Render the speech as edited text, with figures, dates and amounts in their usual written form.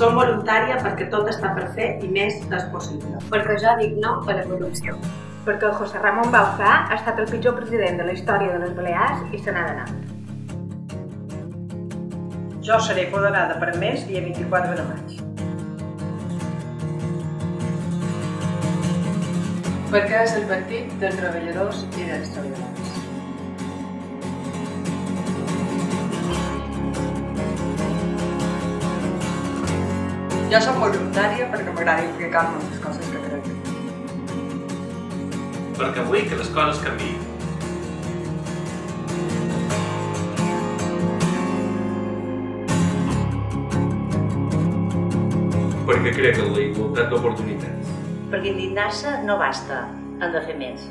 Som voluntària perquè tot està per fer i més és possible. Perquè jo dic no a la corrupció. Perquè el José Ramón Bauzá ha estat el pitjor president de la història de les Balears i se n'ha d'anar. Jo seré apoderada per més dia 24 de maig. Perquè és el partit dels treballadors i dels treballadors. Jo soc voluntària perquè m'agrada implicar-me en les coses que crec. Perquè vull que les coses canviïn. Perquè crec en la igualtat d'oportunitats. Perquè indignar-se no basta, han de fer més.